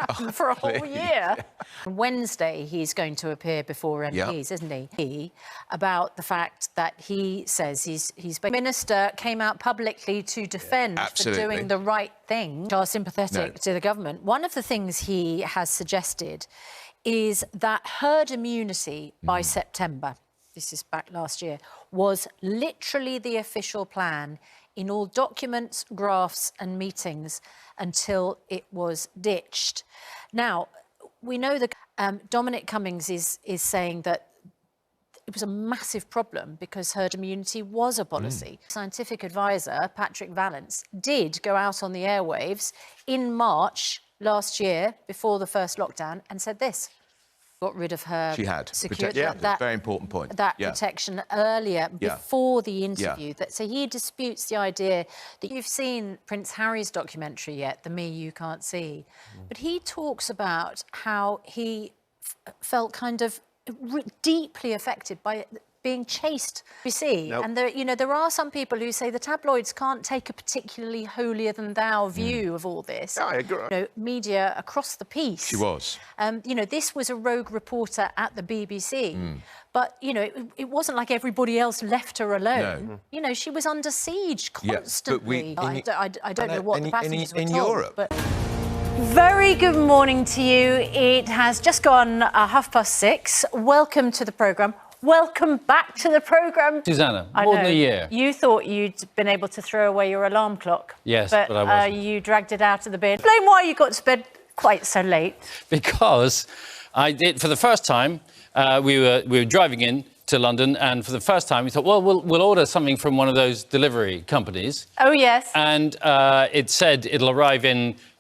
happen for a whole year. Wednesday, he's going to appear before MPs, isn't he? About the fact that he says the minister came out publicly to defend for doing the right thing, which are sympathetic to the government. One of the things he has suggested is that herd immunity by September, this is back last year, was literally the official plan in all documents, graphs and meetings until it was ditched. Now, we know that Dominic Cummings is saying that it was a massive problem because herd immunity was a policy. Scientific advisor, Patrick Vallance, did go out on the airwaves in March last year, before the first lockdown, and said this. Got rid of her security. That's a very important point. That protection earlier, before the interview. So he disputes the idea that you've seen Prince Harry's documentary yet, The Me You Can't See. But he talks about how he felt kind of deeply affected by being chased. You see, and there are some people who say the tabloids can't take a particularly holier-than-thou view of all this. Yeah, I agree. Media across the piece. She was. This was a rogue reporter at the BBC, but it wasn't like everybody else left her alone. No. She was under siege constantly. I don't know what the passengers were in told, Europe. But... Very good morning to you. It has just gone 6:30. Welcome to the programme. Welcome back to the programme. Susanna, more than a year. You thought you'd been able to throw away your alarm clock. Yes, but I wasn't. You dragged it out of the bed. Explain why you got to bed quite so late. Because I did, for the first time, we were driving in to London, and for the first time we thought, well, we'll order something from one of those delivery companies. Oh, yes. And it said it'll arrive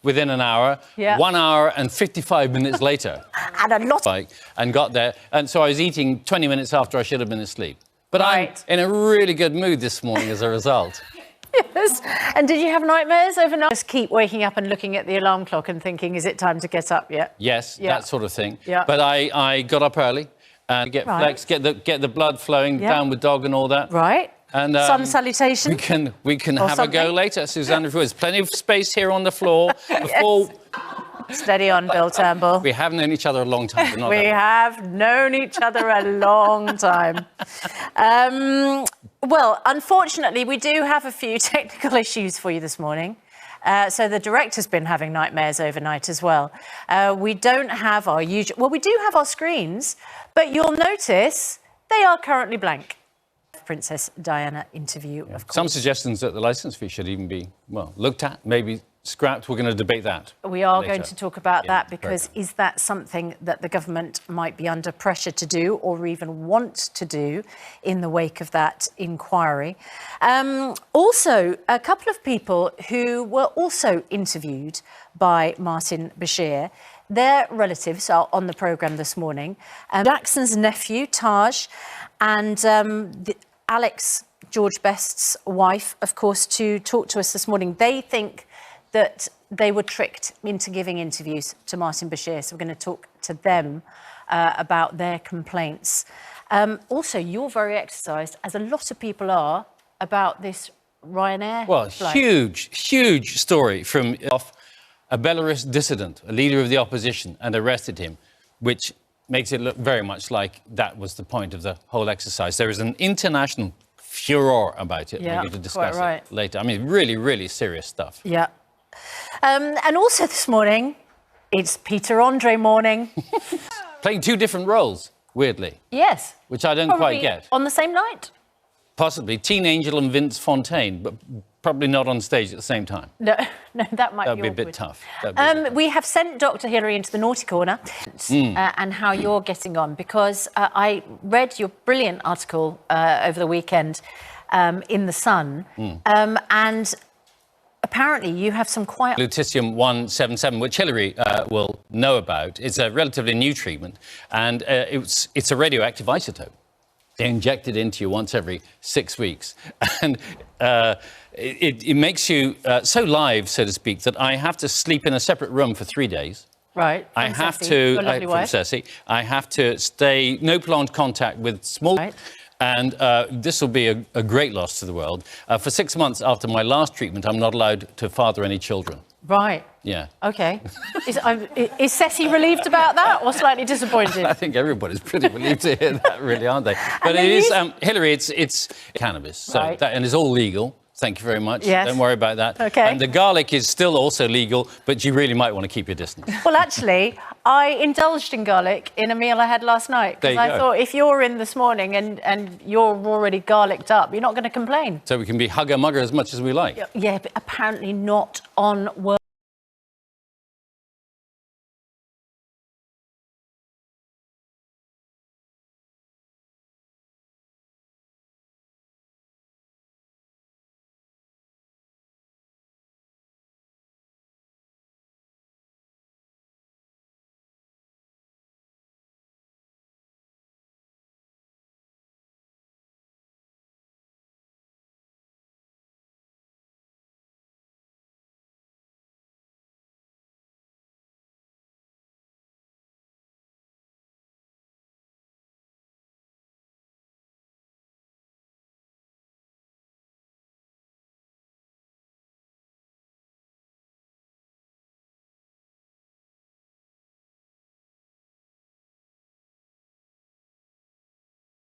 within an hour, 1 hour and 55 minutes later. And a lot. And got there. And so I was eating 20 minutes after I should have been asleep. But I'm in a really good mood this morning as a result. Yes. And did you have nightmares overnight? Just keep waking up and looking at the alarm clock and thinking, is it time to get up yet? Yes, that sort of thing. Yeah. But I got up early and get flex, get the blood flowing, downward dog and all that. Right. And sun salutation. We can have a go later, Susanna. There's plenty of space here on the floor. Before Steady on, Bill Turnbull. We have known each other a long time. We have known each other a long time. Well, unfortunately, we do have a few technical issues for you this morning. So the director's been having nightmares overnight as well. We don't have our usual... Well, we do have our screens, but you'll notice they are currently blank. Princess Diana interview, of course. Some suggestions that the licence fee should even be, looked at, maybe scrapped. We're going to debate that. We are going to talk about that because is that something that the government might be under pressure to do or even want to do in the wake of that inquiry? Also, a couple of people who were also interviewed by Martin Bashir, their relatives are on the programme this morning. Jackson's nephew, Taj, and Alex, George Best's wife, of course, to talk to us this morning. They think that they were tricked into giving interviews to Martin Bashir, so we're going to talk to them about their complaints. Also, you're very exercised, as a lot of people are, about this Ryanair flight. Huge story from a Belarus dissident, a leader of the opposition, and arrested him, which makes it look very much like that was the point of the whole exercise. There is an international furor about it. We're going to discuss it later. I mean, really serious stuff. Yeah. And also this morning, it's Peter Andre morning. Playing two different roles, weirdly. Yes. Which I don't quite get. On the same night? Possibly. Teen Angel and Vince Fontaine, but probably not on stage at the same time. No, that might be a bit tough. We have sent Dr. Hillary into the naughty corner and how you're getting on, because I read your brilliant article over the weekend in The Sun, and apparently you have some quite... Lutetium-177, which Hillary will know about. It's a relatively new treatment, and it's a radioactive isotope. They inject it into you once every 6 weeks. And it makes you so live, so to speak, that I have to sleep in a separate room for 3 days. Right. I have to, I have to stay, no prolonged contact with small... Right. And this will be a great loss to the world. For 6 months after my last treatment, I'm not allowed to father any children. Right. Yeah. OK. Is Ceci relieved about that or slightly disappointed? I think everybody's pretty relieved to hear that, really, aren't they? But it is, Hillary, it's cannabis. So right. and it's all legal. Thank you very much. Yes. Don't worry about that. OK. And the garlic is still also legal, but you really might want to keep your distance. Well, actually, I indulged in garlic in a meal I had last night. Because I thought if you're in this morning and you're already garlicked up, you're not going to complain. So we can be hugger-mugger as much as we like. Yeah, but apparently not on work.